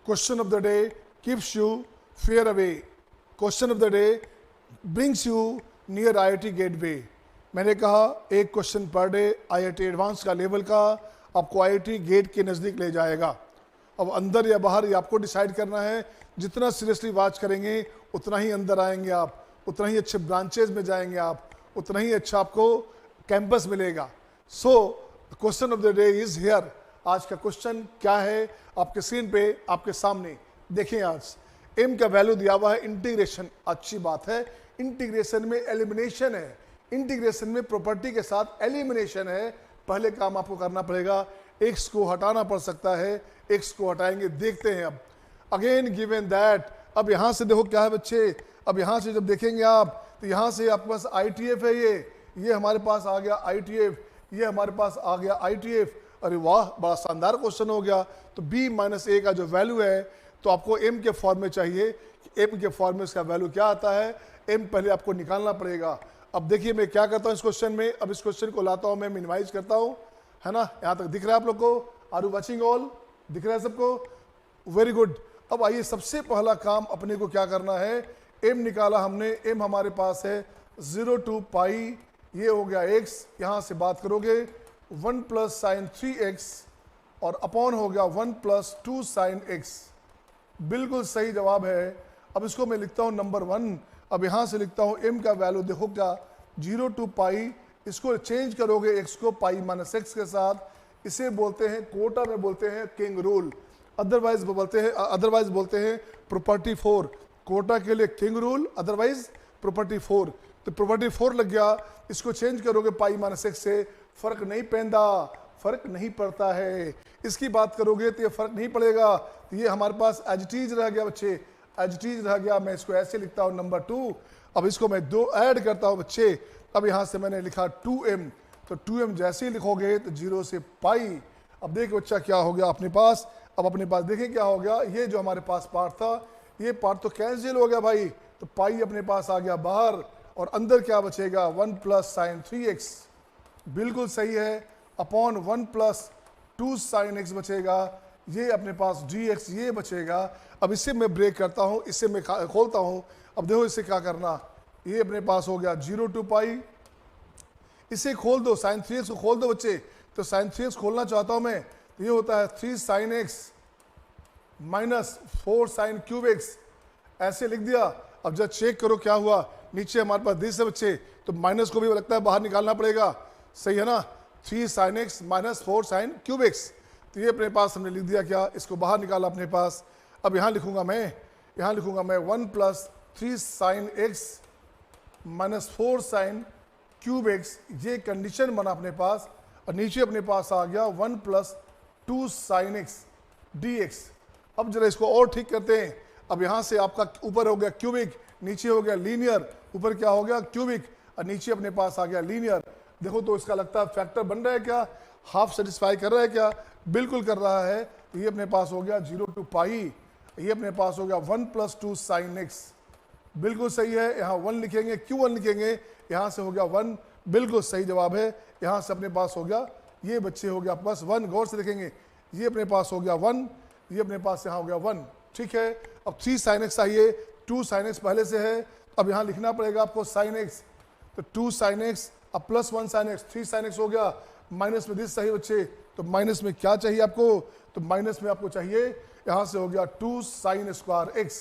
Question of the day keeps you fair away, question of the day brings you near IIT gateway. मैंने कहा एक question per day IIT advance का level का आपको IIT gate के नज़दीक ले जाएगा। अब अंदर या बाहर ये आपको डिसाइड करना है। जितना सीरियसली वॉच करेंगे उतना ही अंदर आएंगे आप, उतना ही अच्छे ब्रांचेज में जाएंगे आप, उतना ही अच्छा आपको कैंपस मिलेगा। So question of the day is here. आज का क्वेश्चन क्या है आपके स्क्रीन पे आपके सामने देखें। आज एम का वैल्यू दिया हुआ है इंटीग्रेशन। अच्छी बात है, इंटीग्रेशन में एलिमिनेशन है, इंटीग्रेशन में प्रॉपर्टी के साथ एलिमिनेशन है। पहले काम आपको करना पड़ेगा, एक्स को हटाना पड़ सकता है, एक्स को हटाएंगे, देखते हैं। अब अगेन गिवन दैट, अब यहां से देखो क्या है बच्चे, अब यहां से जब देखेंगे आप तो यहां से आपके पास ITF है, ये हमारे पास आ गया ITF, ये हमारे पास आ गया ITF। अरे वाह, बड़ा शानदार क्वेश्चन हो गया। तो b माइनस a का जो वैल्यू है तो आपको m के फॉर्म में चाहिए। m के फॉर्म में इसका वैल्यू क्या आता है, m पहले आपको निकालना पड़ेगा। अब देखिए मैं क्या करता हूँ इस क्वेश्चन में, अब इस क्वेश्चन को लाता हूँ, मैं मिनिमाइज करता हूँ, है ना। यहाँ तक दिख रहा है आप लोग को, आर यू वाचिंग ऑल, दिख रहा है सबको, वेरी गुड। अब आइए सबसे पहला काम अपने को क्या करना है, m निकाला हमने, m हमारे पास है 0 to पाई, ये हो गया x, यहाँ से बात करोगे 1 प्लस साइन 3x और अपॉन हो गया 1 प्लस 2 साइन x। बिल्कुल सही जवाब है। अब इसको मैं लिखता हूँ नंबर 1। अब यहाँ से लिखता हूँ m का वैल्यू देखो क्या 0 to पाई, इसको चेंज करोगे x को पाई माइनस x के साथ, इसे बोलते हैं कोटा में बोलते हैं किंग रूल, अदरवाइज बोलते हैं प्रॉपर्टी 4। कोटा के लिए किंग रूल, अदरवाइज प्रॉपर्टी 4। तो प्रॉपर्टी 4 लग गया, इसको चेंज करोगे पाई माइनस x से, फर्क नहीं पैंदा, फर्क नहीं पड़ता है। इसकी बात करोगे तो ये फर्क नहीं पड़ेगा, तो ये हमारे पास एज इट इज रह गया बच्चे, एज इट इज रह गया। मैं इसको ऐसे लिखता हूँ नंबर 2। अब इसको मैं 2 ऐड करता हूँ बच्चे। अब यहाँ से मैंने लिखा 2m, तो 2m जैसे ही लिखोगे तो 0 से पाई। अब देखिए बच्चा क्या हो गया अपने पास, अब अपने पास देखिए क्या हो गया, ये जो हमारे पास पार्ट था ये पार्ट तो कैंसिल हो गया भाई, तो पाई अपने पास आ गया बाहर और अंदर क्या बचेगा 1 प्लस साइन 3x, बिल्कुल सही है, अपॉन 1 प्लस 2 साइन x बचेगा, ये अपने पास dx ये बचेगा। अब इसे मैं ब्रेक करता हूँ, इसे मैं खोलता हूँ। अब देखो इसे क्या करना, ये अपने पास हो गया 0 to पाई, इसे खोल दो, साइन 3x को खोल दो बच्चे। तो साइन 3x खोलना चाहता हूँ मैं, तो ये होता है 3 sine x minus 4 sine cube x, ऐसे लिख दिया। अब जब चेक करो क्या हुआ, नीचे हमारे पास दिस है बच्चे, तो माइनस को भी लगता है बाहर निकालना पड़ेगा, सही है ना। 3 sine x minus 4 sine cube x, तो ये अपने पास हमने लिख दिया क्या, इसको बाहर निकाला अपने पास। अब यहाँ लिखूंगा मैं 1 plus 3 sine x minus 4 sine cube x, ये कंडीशन बना अपने पास, और नीचे अपने पास आ गया 1 प्लस 2 साइन x dx। अब जरा इसको और ठीक करते हैं। अब यहाँ से आपका ऊपर हो गया क्यूबिक, नीचे हो गया लीनियर, ऊपर क्या हो गया क्यूबिक और नीचे अपने पास आ गया लीनियर। देखो तो इसका लगता है फैक्टर बन रहा है क्या, हाफ सेटिस्फाई कर रहा है क्या, बिल्कुल कर रहा है। ये अपने पास हो गया 0 to पाई, ये अपने पास हो गया 1 प्लस 2 साइन x, बिल्कुल सही है। यहाँ 1 लिखेंगे, क्यों 1 लिखेंगे, यहाँ से हो गया 1, बिल्कुल सही जवाब है। यहाँ से अपने पास हो गया, ये बच्चे हो गया प्लस 1, गौर से देखेंगे, ये अपने पास हो गया 1, ये अपने पास यहाँ हो गया 1, ठीक है। अब 3 साइन x आइए, 2 साइन x पहले से है, अब यहाँ लिखना पड़ेगा आपको साइन x, तो 2 साइन x अब plus 1 sine x, 3 sine x हो गया, माइनस में दिस सही बच्चे, तो माइनस में क्या चाहिए आपको, तो माइनस में आपको चाहिए यहाँ से हो गया 2 साइन स्क्वायर x।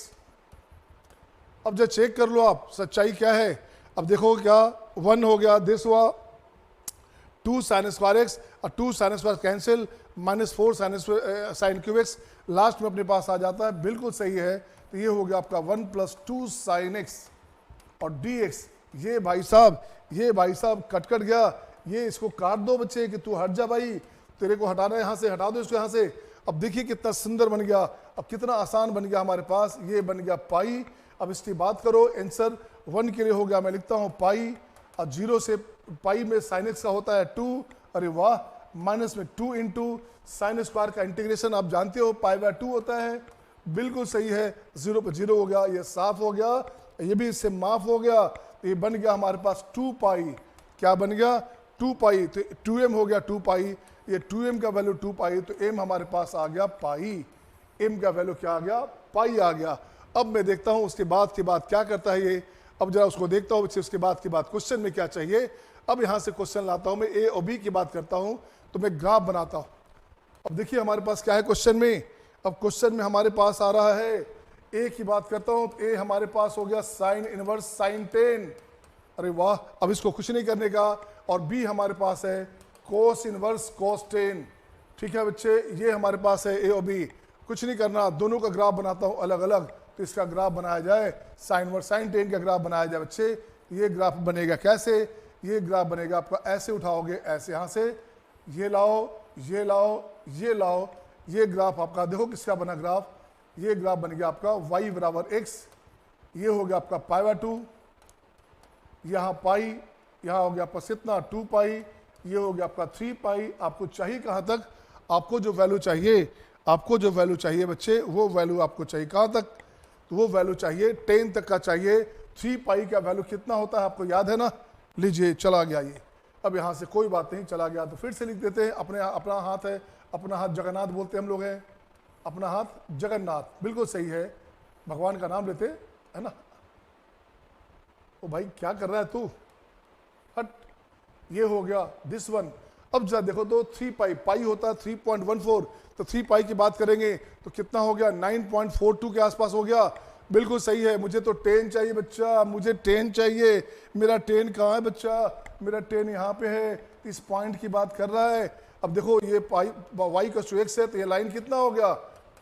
अब जब चेक कर लो आप सच्चाई क्या है, अब देखो क्या 1 हो गया, दिस हुआ 2 साइन स्क्वायर x और 2 sine square cancel, minus 4 sine cube x last में अपने पास आ जाता है, बिल्कुल सही है। तो ये हो गया आपका 1 प्लस 2 साइन x और dx। ये भाई साहब कट गया, ये इसको काट दो बच्चे कि तू हट जा भाई, तेरे को हटाना है यहाँ से, हटा दो इसको यहाँ से। अब देखिए कितना सुंदर बन गया, अब कितना आसान बन गया हमारे पास, ये बन गया पाई। अब इसकी बात करो, आंसर 1 के लिए हो गया, मैं लिखता हूँ पाई, और 0 से पाई में साइन x का होता है 2, अरे वाह, माइनस में 2 इंटू साइन स्क्वायर का इंटीग्रेशन आप जानते हो पाई बाय 2 होता है, बिल्कुल सही है। 0 पर 0 हो गया, ये साफ हो गया, ये भी इससे माफ हो गया, ये बन गया हमारे पास 2 पाई, क्या बन गया 2 पाई, तो 2m हो गया 2 पाई, ये 2m का वैल्यू 2 पाई, तो m हमारे पास आ गया पाई। m का वैल्यू क्या आ गया, पाई आ गया। अब मैं देखता हूं उसके बाद क्या करता है ये। अब जरा उसको देखता हूं, उसके बाद क्वेश्चन में क्या चाहिए। अब यहां से क्वेश्चन लाता हूं मैं, ए और बी की बात करता हूं, तो मैं ग्राफ बनाता हूं। अब देखिए हमारे पास क्या है क्वेश्चन में। अब क्वेश्चन में हमारे पास आ रहा है, ए की बात करता हूं, तो ए हमारे पास हो गया साइन इनवर्स साइन 10। अरे वाह, अब इसको कुछ नहीं करने का। और बी हमारे पास है कोस इनवर्स कोस 10। ठीक है बच्चे, ये हमारे पास है ए और बी। कुछ नहीं करना, दोनों का ग्राफ बनाता हूं अलग अलग। तो इसका ग्राफ बनाया जाए, साइन इनवर्स साइन 10 का ग्राफ बनाया जाए बच्चे। ये ग्राफ बनेगा कैसे, ये ग्राफ बनेगा आपका ऐसे, उठाओगे ऐसे, यहां से ये लाओ, ये लाओ, ये लाओ, ये ग्राफ आपका देखो किसका बना ग्राफ। ये ग्राफ बन गया आपका y बराबर x, ये हो गया आपका π/2, यहाँ पाई, यहाँ हो गया आपका कितना 2 पाई, ये हो गया आपका 3 पाई। आपको चाहिए कहाँ तक, आपको जो वैल्यू चाहिए, आपको जो वैल्यू चाहिए बच्चे, वो वैल्यू आपको चाहिए कहाँ तक, तो वो वैल्यू चाहिए 10 तक का चाहिए। 3 पाई का वैल्यू कितना होता है आपको याद है ना। लीजिए चला गया ये। अब यहाँ से कोई बात नहीं, चला गया तो फिर से लिख देते हैं। अपना हाथ है, अपना हाथ जगन्नाथ बोलते हैं हम लोग हैं, अपना हाथ जगन्नाथ, बिल्कुल सही है। भगवान का नाम लेते है ना। ओ भाई क्या कर रहा है तू, हट। ये हो गया दिस वन। अब जरा देखो तो 3 पाई, पाई होता है 3.14, तो 3 पाई की बात करेंगे तो कितना हो गया 9.42 के आसपास हो गया। बिल्कुल सही है। मुझे तो 10 चाहिए बच्चा, मुझे 10 चाहिए। मेरा 10 कहाँ है बच्चा, मेरा 10 यहाँ पे है, इस पॉइंट की बात कर रहा है। अब देखो ये पाई y का x है, तो ये लाइन कितना हो गया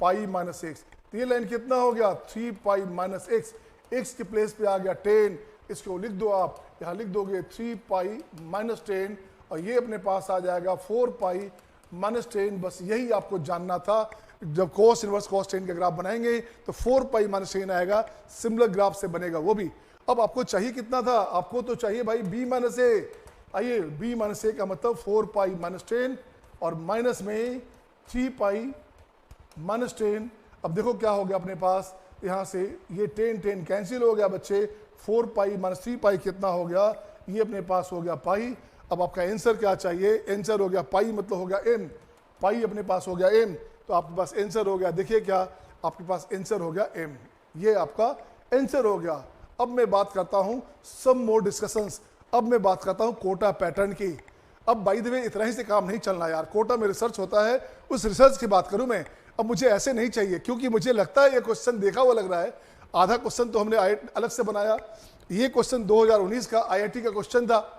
पाई माइनस एक्स। तो ये लाइन कितना हो गया 3 पाई माइनस एक्स। एक्स के प्लेस पे आ गया 10, इसको लिख दो आप, यहाँ लिख दोगे 3 पाई माइनस 10, और ये अपने पास आ जाएगा 4 पाई माइनस 10। बस यही आपको जानना था। जब कोस इनवर्स कोस 10 का ग्राफ बनाएंगे तो 4 पाई माइनस 10 आएगा, सिमिलर ग्राफ से बनेगा वो भी। अब आपको चाहिए कितना था, आपको तो चाहिए भाई b माइनस ए। आइए b माइनस ए का मतलब 4 पाई माइनस 10 और माइनस में 3 पाई माइनस 10। अब देखो क्या हो गया अपने पास, यहाँ से ये 10 कैंसिल हो गया बच्चे। 4 पाई माइनस 3 पाई कितना हो गया, ये अपने पास हो गया पाई। अब आपका आंसर क्या चाहिए, आंसर हो गया पाई मतलब हो गया m, पाई अपने पास हो गया m, तो आपके पास आंसर हो गया। देखिए क्या आपके पास आंसर हो गया m, ये आपका आंसर हो गया। अब मैं बात करता हूँ सम मोर डिस्कशंस। अब मैं बात करता हूँ कोटा पैटर्न की। अब बाय द वे इतना ही से काम नहीं चलना यार, कोटा में रिसर्च होता है, उस रिसर्च की बात करूँ मैं। अब मुझे ऐसे नहीं चाहिए, क्योंकि मुझे लगता है ये क्वेश्चन देखा हुआ लग रहा है। आधा क्वेश्चन तो हमने अलग से बनाया। ये क्वेश्चन 2019 का IIT का क्वेश्चन था,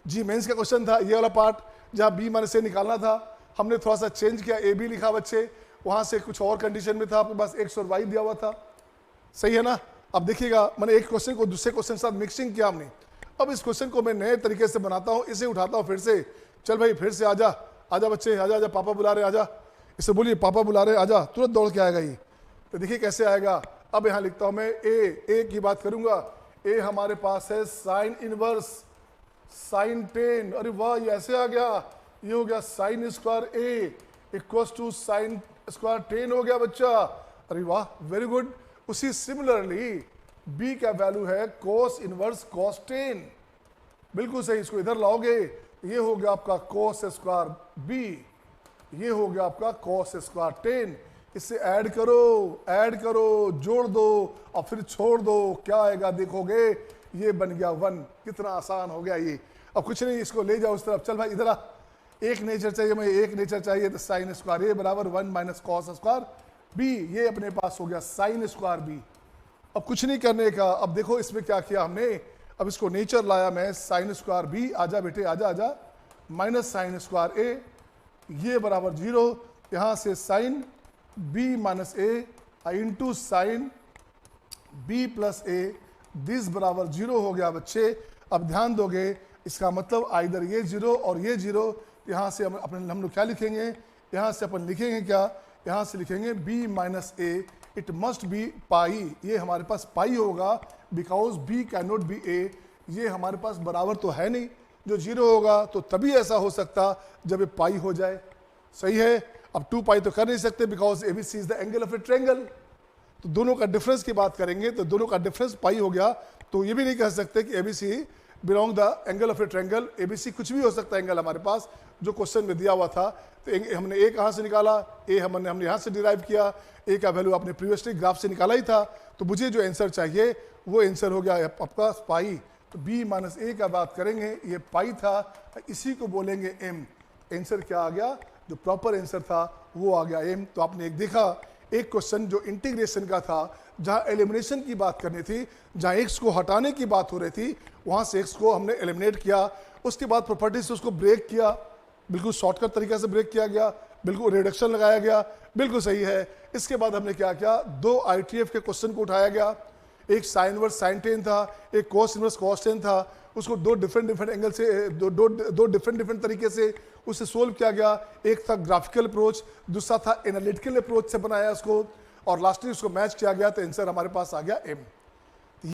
जी मेंस का क्वेश्चन था। ये वाला पार्ट जहाँ b माइनस से निकालना था, हमने थोड़ा सा चेंज किया, ए बी लिखा बच्चे, वहाँ से कुछ और कंडीशन में था, आपके पास x और y दिया हुआ था। सही है ना। अब देखिएगा, मैंने एक क्वेश्चन को दूसरे क्वेश्चन के साथ मिक्सिंग किया हमने। अब इस क्वेश्चन को मैं नए तरीके से बनाता हूँ, इसे उठाता हूँ फिर से। चल भाई फिर से आजा, आजा बच्चे, आजा आजा, पापा बुला रहे, आजा। इसे बोलिए पापा बुला रहे, आजा। तुरंत दौड़ के आएगा ये। तो देखिए कैसे आएगा। अब यहाँ लिखता हूँ मैं ए की बात करूंगा। ए हमारे पास है साइन इनवर्स साइन 10। अरे वाह, ये ऐसे आ गया, ये हो गया sine square A equal to sine square 10 हो गया बच्चा। अरे वाह, वेरी गुड। उसी सिमिलरली b का वैल्यू है कोस इनवर्स कोस 10। बिल्कुल सही, इसको इधर लाओगे, ये हो गया आपका कोस स्क्वायर b, ये हो गया आपका कोस स्क्वायर 10। इससे ऐड करो, जोड़ दो और फिर छोड़ दो, क्या आएगा देखोगे, ये बन गया 1। कितना आसान हो गया ये। अब कुछ नहीं, इसको ले जाओ उस तरफ। चल भाई इधर आ, एक नेचर चाहिए, मैं एक नेचर चाहिए, तो साइन स्क्वायर ए बराबर 1 माइनस कॉस स्क्वायर बी। ये अपने पास हो गया साइन स्क्वायर बी। अब कुछ नहीं करने का। अब देखो इसमें क्या किया हमने, अब इसको नेचर लाया मैं, साइन स्क्वायर बी, आजा बेटे आजा आजा, माइनस साइन स्क्वायर ए, ये बराबर 0। यहाँ से sine B minus A into sine B plus A, this बराबर 0 हो गया बच्चे। अब ध्यान दोगे, इसका मतलब आइदर ये 0 और ये 0। यहाँ से हम लोग क्या लिखेंगे, यहाँ से अपन लिखेंगे क्या, यहाँ से लिखेंगे b minus a, it must be pi. ये हमारे पास पाई होगा, because b can not be a। ये हमारे पास बराबर तो है नहीं, जो 0 होगा तो तभी ऐसा हो सकता जब ये पाई हो जाए। सही है। अब 2 पाई तो कर नहीं सकते, because ABC is the angle of A triangle. तो दोनों का डिफरेंस की बात करेंगे तो दोनों का डिफरेंस पाई हो गया। तो ये भी नहीं कह सकते कि ABC belong the angle of A triangle ABC, कुछ भी हो सकता है एंगल हमारे पास जो क्वेश्चन में दिया हुआ था। तो हमने ए कहाँ से निकाला, ए हमने यहाँ से डिराइव किया, ए का वैल्यू आपने प्रीवियसली ग्राफ से निकाला ही था। तो मुझे जो आंसर चाहिए वो आंसर हो गया आपका पाई। तो b माइनस ए का बात करेंगे, ये पाई था, इसी को बोलेंगे m। आंसर क्या आ गया, जो प्रॉपर आंसर था वो आ गया m। तो आपने एक देखा, एक क्वेश्चन जो इंटीग्रेशन का था, जहाँ एलिमिनेशन की बात करनी थी, जहाँ x को हटाने की बात हो रही थी, वहाँ से x को हमने एलिमिनेट किया। उसके बाद प्रॉपर्टी से उसको ब्रेक किया, बिल्कुल शॉर्टकट तरीके से ब्रेक किया गया, बिल्कुल रिडक्शन लगाया गया, बिल्कुल सही है। इसके बाद हमने क्या किया, दो ITF के क्वेश्चन को उठाया गया, एक साइन इनवर्स साइन टेन था, एक कॉस इनवर्स कॉस टेन था। उसको दो डिफरेंट एंगल से दो डिफरेंट तरीके से उसे सोल्व किया गया। एक था ग्राफिकल अप्रोच, दूसरा था एनालिटिकल अप्रोच से बनाया उसको, और लास्टली उसको मैच किया गया। तो आंसर हमारे पास आ गया m।